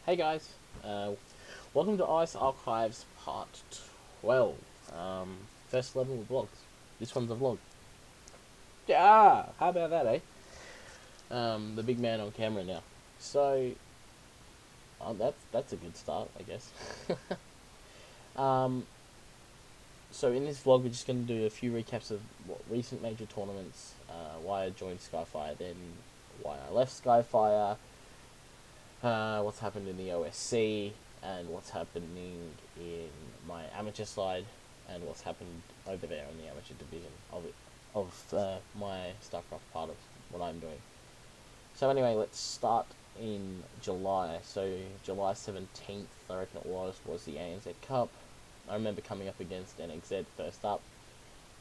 Hey guys, welcome to Ice Archives Part 12. First 11 with vlogs. This one's a vlog. Yeah, how about that, eh? The big man on camera now. So, that's a good start, I guess. um, so in this vlog, we're just going to do a few recaps of recent major tournaments, why I joined Skyfire, then why I left Skyfire, what's happened in the OSC, and what's happening in my amateur side, and what's happened over there in the amateur division of my StarCraft part of what I'm doing. So anyway, let's start in July. So July 17th, I reckon it was the ANZ Cup. I remember coming up against NXZ first up,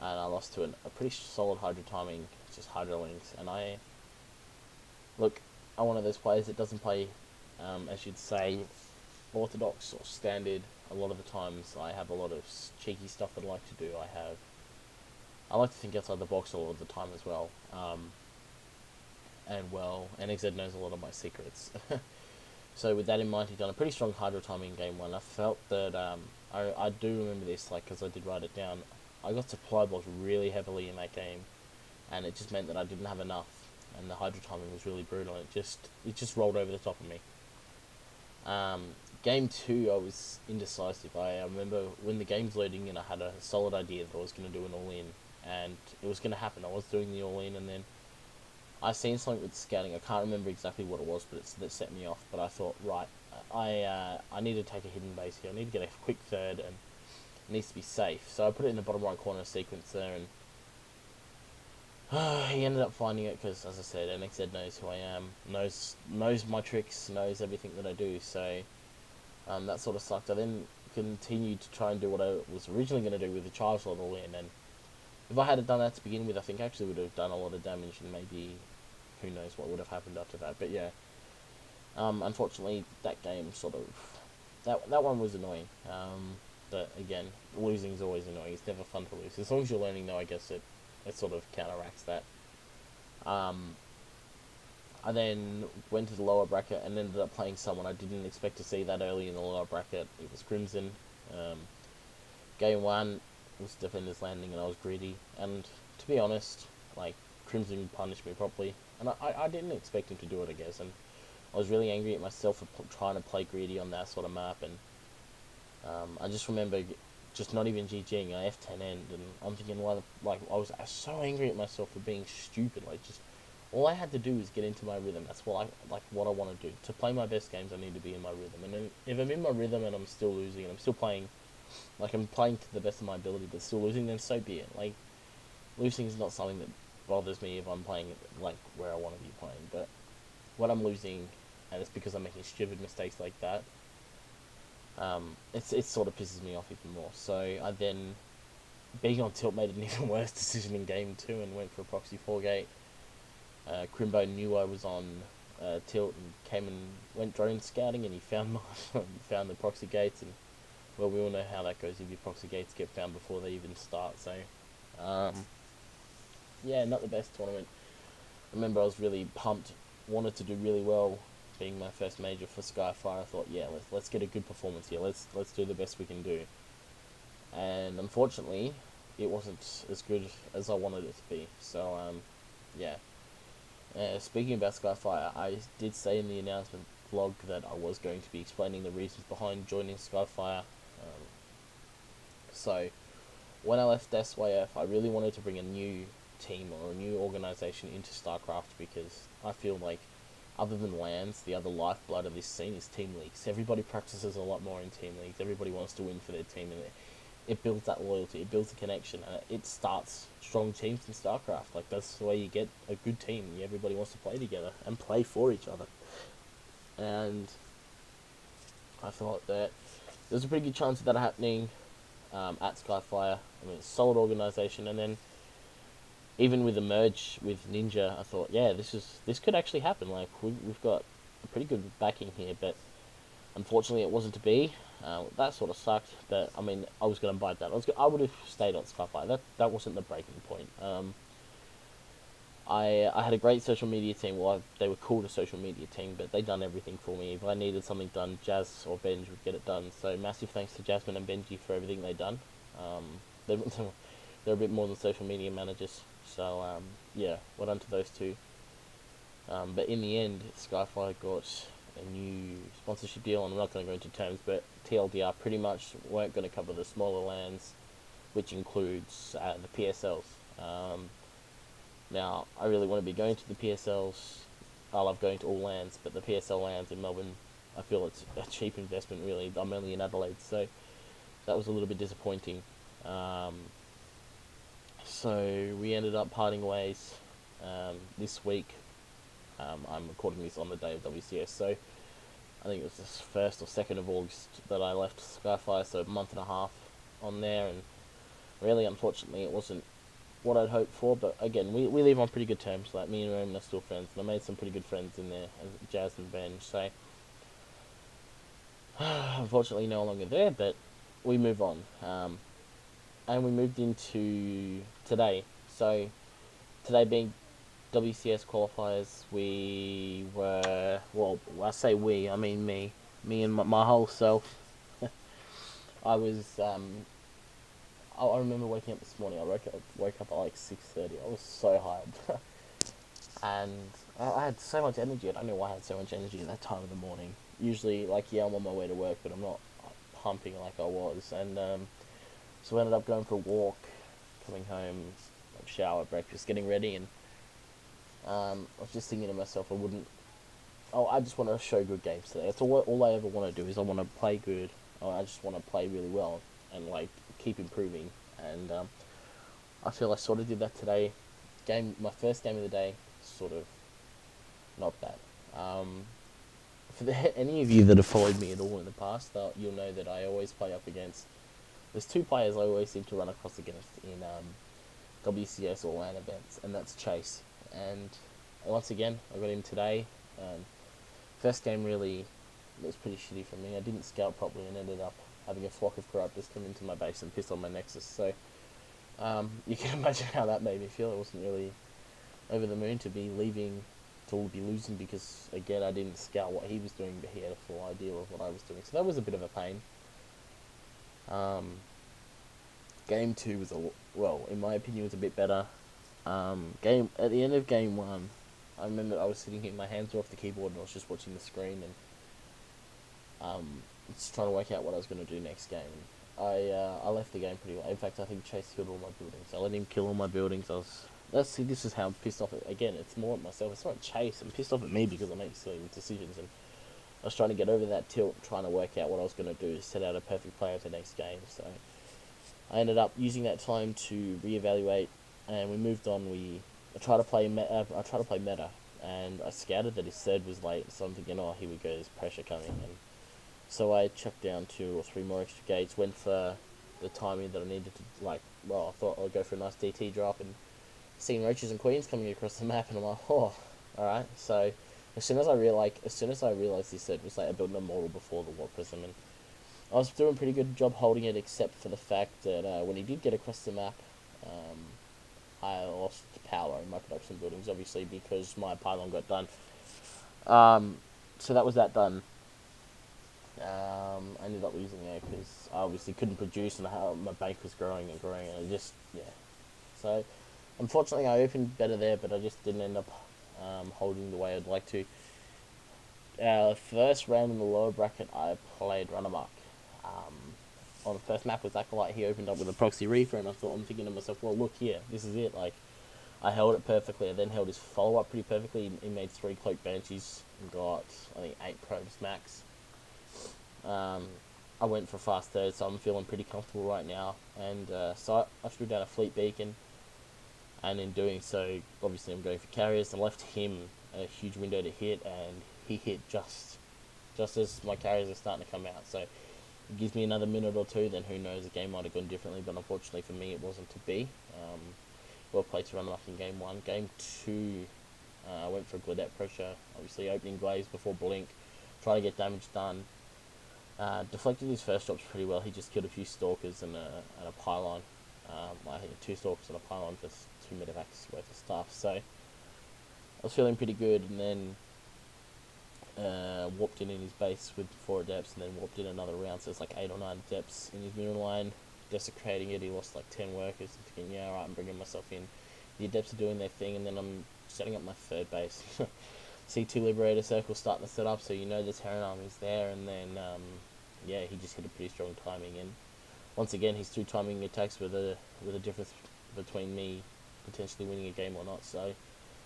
and I lost to a pretty solid Hydro timing, just Hydro Links, and I'm one of those players that doesn't play, as you'd say, orthodox or standard. A lot of the times I have a lot of cheeky stuff that I like to do. I like to think outside the box all of the time as well. NXZ knows a lot of my secrets. So with that in mind, he'd done a pretty strong Hydro timing in game one. I felt that, I do remember this, because I did write it down. I got supply blocked really heavily in that game, and it just meant that I didn't have enough, and the Hydro timing was really brutal, and it just rolled over the top of me. Game two, I was indecisive. I remember when the game's loading in, I had a solid idea that I was going to do an all-in, and it was going to happen. I was doing the all-in, and then I seen something with scouting. I can't remember exactly what it was, but that set me off. But I thought, right, I need to take a hidden base here. I need to get a quick third, and it needs to be safe. So I put it in the bottom right corner sequence there, and he ended up finding it because, as I said, NXZ knows who I am, knows my tricks, knows everything that I do. So that sort of sucked. I then continued to try and do what I was originally going to do with the charge lot all in, and if I had done that to begin with, I think I actually would have done a lot of damage, and maybe who knows what would have happened after that. But yeah, unfortunately, that game sort of that one was annoying. But again, losing is always annoying. It's never fun to lose. As long as you're learning, though, I guess it sort of counteracts that. I then went to the lower bracket and ended up playing someone I didn't expect to see that early in the lower bracket. It was Crimson. Game one was Defender's Landing, and I was greedy. And to be honest, Crimson punished me properly, and I didn't expect him to do it, I guess. And I was really angry at myself for trying to play greedy on that sort of map. And I just remember just not even GGing. I F10 end, and I'm thinking, I was so angry at myself for being stupid. All I had to do was get into my rhythm. That's what I want to do. To play my best games, I need to be in my rhythm. And then if I'm in my rhythm and I'm still losing, and I'm still playing, I'm playing to the best of my ability, but still losing, then so be it. Losing is not something that bothers me if I'm playing where I want to be playing. But when I'm losing, and it's because I'm making stupid mistakes like that, it sort of pisses me off even more. So I then, being on tilt, made an even worse decision in game two and went for a proxy 4-gate. Crimbo knew I was on tilt and came and went drone scouting, and he found found the proxy gates, and well, we all know how that goes if your proxy gates get found before they even start. So yeah, not the best tournament. I remember I was really pumped, wanted to do really well, being my first major for Skyfire. I thought, yeah, let's get a good performance here. Let's do the best we can do. And unfortunately, it wasn't as good as I wanted it to be. So yeah. Speaking about Skyfire, I did say in the announcement vlog that I was going to be explaining the reasons behind joining Skyfire. So when I left SYF, I really wanted to bring a new team or a new organisation into StarCraft, because I feel like, other than LANs, the other lifeblood of this scene is team leagues. Everybody practices a lot more in team leagues. Everybody wants to win for their team, and it builds that loyalty, it builds a connection, and it starts strong teams in StarCraft. That's the way you get a good team. Everybody wants to play together and play for each other. And I thought that there's a pretty good chance of that happening at Skyfire. I mean, it's a solid organisation, and then even with the merge with Ninja, I thought, yeah, this could actually happen. We've got a pretty good backing here, but unfortunately, it wasn't to be. That sort of sucked, but I mean, I was going to bite that. I would have stayed on Skyfire. That wasn't the breaking point. I had a great social media team. Well, they were called a social media team, but they done everything for me. If I needed something done, Jazz or Benj would get it done. So massive thanks to Jasmine and Benji for everything they done. They they're a bit more than social media managers. So yeah, well done to those two. But in the end, Skyfly got a new sponsorship deal, and I'm not going to go into terms, but TLDR pretty much weren't going to cover the smaller lands, which includes the PSLs. Now, I really want to be going to the PSLs. I love going to all lands, but the PSL lands in Melbourne, I feel it's a cheap investment, really. I'm only in Adelaide, so that was a little bit disappointing. So we ended up parting ways this week. I'm recording this on the day of WCS, so I think it was the 1st or 2nd of August that I left Skyfire, so a month and a half on there, and really, unfortunately, it wasn't what I'd hoped for, but again, we live on pretty good terms. Like, me and Raymond are still friends, and I made some pretty good friends in there, Jazz and Ben, so unfortunately no longer there, but we move on. And we moved into today. So today being WCS qualifiers, we were, well, I say we, I mean me and my whole self. I was I remember waking up this morning. I woke up at like 6:30. I was so hyped, and I had so much energy. I don't know why I had so much energy at that time of the morning. Usually, like, yeah, I'm on my way to work, but I'm not pumping like I was. And so I ended up going for a walk, coming home, shower, breakfast, getting ready, and I was just thinking to myself, I just want to show good games today. That's all I ever want to do is I want to play good. I just want to play really well and like keep improving. And I feel I sort of did that today. My first game of the day, sort of not bad. For any of you that have followed me at all in the past, you'll know that I always play up against. There's two players I always seem to run across against in WCS or LAN events, and that's Chase. And once again, I got him today. First game really was pretty shitty for me. I didn't scout properly and ended up having a flock of corruptors come into my base and piss on my Nexus. So you can imagine how that made me feel. I wasn't really over the moon to be losing because, again, I didn't scout what he was doing, but he had a full idea of what I was doing. So that was a bit of a pain. Game 2 was in my opinion, was a bit better. At the end of game 1, I remember I was sitting here, my hands were off the keyboard, and I was just watching the screen and just trying to work out what I was going to do next game. I left the game pretty well. In fact, I think Chase killed all my buildings. I let him kill all my buildings. This is how I'm pissed off. Again, it's more at myself. It's not Chase. I'm pissed off at me because I make silly decisions, and I was trying to get over that tilt, trying to work out what I was going to do to set out a perfect plan for the next game. So I ended up using that time to reevaluate, and we moved on. I tried to play meta, and I scouted that his third was late, so I'm thinking, oh, here we go, there's pressure coming. And so I chucked down 2 or 3 more extra gates, went for the timing that I needed to, I thought I'd go for a nice DT drop, and seeing roaches and queens coming across the map, and I'm like, oh, alright. So as soon as I realised this third was late, I built an immortal before the Warp Prism, and I was doing a pretty good job holding it, except for the fact that when he did get across the map, I lost power in my production buildings, obviously, because my pylon got done. So that was that done. I ended up losing there because I obviously couldn't produce, and my bank was growing and growing, and So, unfortunately, I opened better there, but I just didn't end up holding the way I'd like to. First round in the lower bracket, I played Run Amok. On the first map with Acolyte, he opened up with a Proxy Reaper, and I'm thinking to myself, well, look here, this is it. Like, I held it perfectly. I then held his follow-up pretty perfectly. He made 3 Cloak Banshees and got, I think, 8 probes max. I went for a fast third, so I'm feeling pretty comfortable right now. And so I threw down a Fleet Beacon, and in doing so, obviously I'm going for carriers. I left him a huge window to hit, and he hit just as my carriers are starting to come out. So it gives me another minute or two, then who knows, the game might have gone differently, but unfortunately for me it wasn't to be. Well played to run them up in game 1. Game 2, I went for a Gladette pressure, obviously opening Glaze before Blink, trying to get damage done. Deflected his first drops pretty well. He just killed a few Stalkers and a Pylon. I hit 2 Stalkers and a Pylon for 2 medevacs worth of stuff. So I was feeling pretty good, and then warped in his base with 4 adepts, and then warped in another round, so it's like 8 or 9 adepts in his middle line, desecrating it. He lost like 10 workers, and thinking, yeah, alright, I'm bringing myself in. The adepts are doing their thing, and then I'm setting up my 3rd base. C2 Liberator Circle starting to set up, so you know the Terran army's there, and then, yeah, he just hit a pretty strong timing, and once again, his 2 timing attacks with a difference between me potentially winning a game or not, so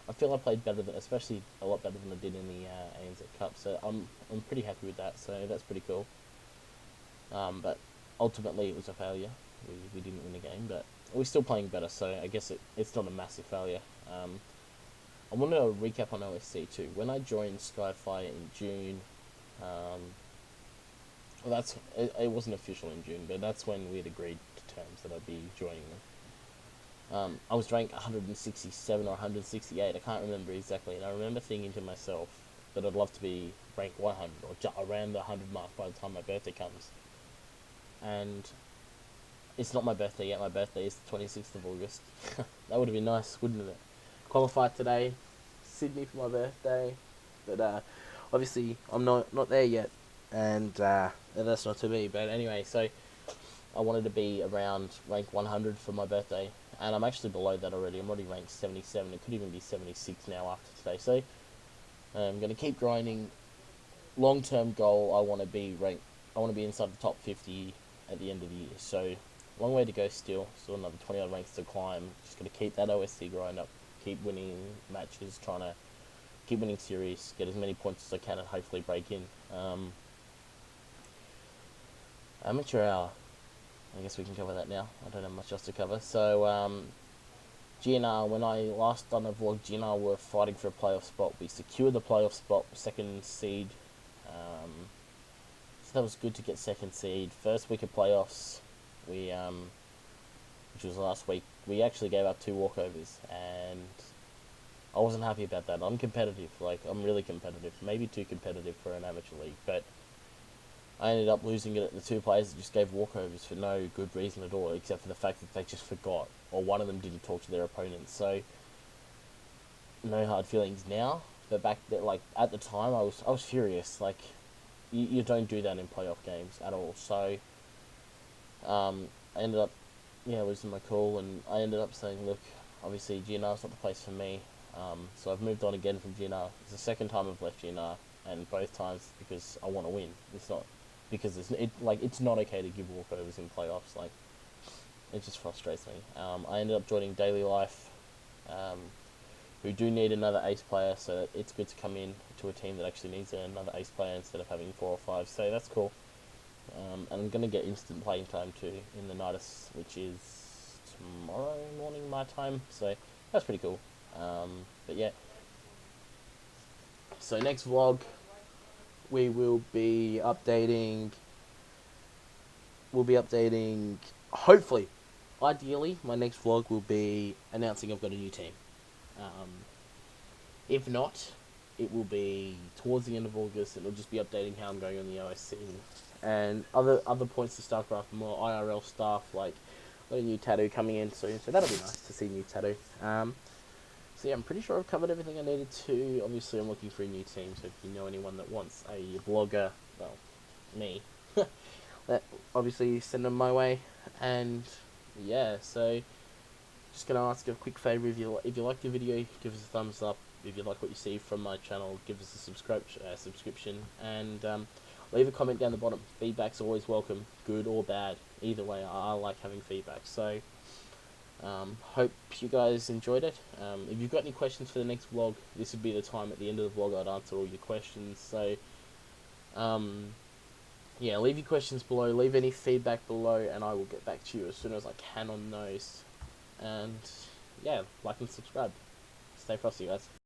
I feel I played better, especially a lot better than I did in the ANZ Cup. So I'm pretty happy with that. So that's pretty cool. But ultimately, it was a failure. We didn't win the game, but we're still playing better. So I guess it's not a massive failure. I want to recap on OSC too. When I joined Skyfire in June, well, it wasn't official in June, but that's when we had agreed to terms that I'd be joining them. I was ranked 167 or 168, I can't remember exactly, and I remember thinking to myself that I'd love to be ranked 100 or around the 100 mark by the time my birthday comes. And it's not my birthday yet. My birthday is the 26th of August. That would have been nice, wouldn't it? Qualified today, Sydney for my birthday, but obviously I'm not there yet, and that's not to be. But anyway, so I wanted to be around rank 100 for my birthday, and I'm actually below that already. I'm already ranked 77. It could even be 76 now after today. So I'm going to keep grinding. Long-term goal, I want to be ranked. I want to be inside the top 50 at the end of the year. So long way to go still. Still another 20 odd ranks to climb. Just got to keep that OSC grind up. Keep winning matches. Trying to keep winning series. Get as many points as I can, and hopefully break in. Amateur hour. I guess we can cover that now. I don't have much else to cover. So, GNR, when I last done a vlog, GNR were fighting for a playoff spot. We secured the playoff spot, 2nd seed. So that was good to get 2nd seed. First week of playoffs, we, which was last week, we actually gave up 2 walkovers, and I wasn't happy about that. I'm competitive, I'm really competitive. Maybe too competitive for an amateur league, but I ended up losing it at the 2 players that just gave walkovers for no good reason at all, except for the fact that they just forgot, or one of them didn't talk to their opponents. So no hard feelings now, but back there, at the time, I was furious. You don't do that in playoff games at all. So I ended up losing my cool, and I ended up saying, look, obviously GNR's not the place for me. So I've moved on again from GNR. It's the 2nd time I've left GNR, and both times because I want to win. It's not because it's not okay to give walkovers in playoffs. It just frustrates me. I ended up joining Daily Life, who do need another ace player, so it's good to come in to a team that actually needs another ace player instead of having 4 or 5. So that's cool. And I'm gonna get instant playing time too in the Nidus, which is tomorrow morning my time. So that's pretty cool. But yeah. So next vlog, we will be updating. Hopefully, ideally, my next vlog will be announcing I've got a new team. If not, it will be towards the end of August. It'll just be updating how I'm going on the OSC and other points of StarCraft, more IRL stuff. Got a new tattoo coming in soon, so that'll be nice to see a new tattoo. So yeah, I'm pretty sure I've covered everything I needed to. Obviously, I'm looking for a new team, so if you know anyone that wants a blogger, well, me, that obviously send them my way. And yeah, so just gonna ask a quick favor: if you like the video, give us a thumbs up. If you like what you see from my channel, give us a subscription, and leave a comment down the bottom. Feedback's always welcome, good or bad. Either way, I like having feedback. So hope you guys enjoyed it. If you've got any questions for the next vlog, this would be the time at the end of the vlog I'd answer all your questions. So yeah, leave your questions below, leave any feedback below, and I will get back to you as soon as I can on those. And yeah, like and subscribe. Stay frosty, guys.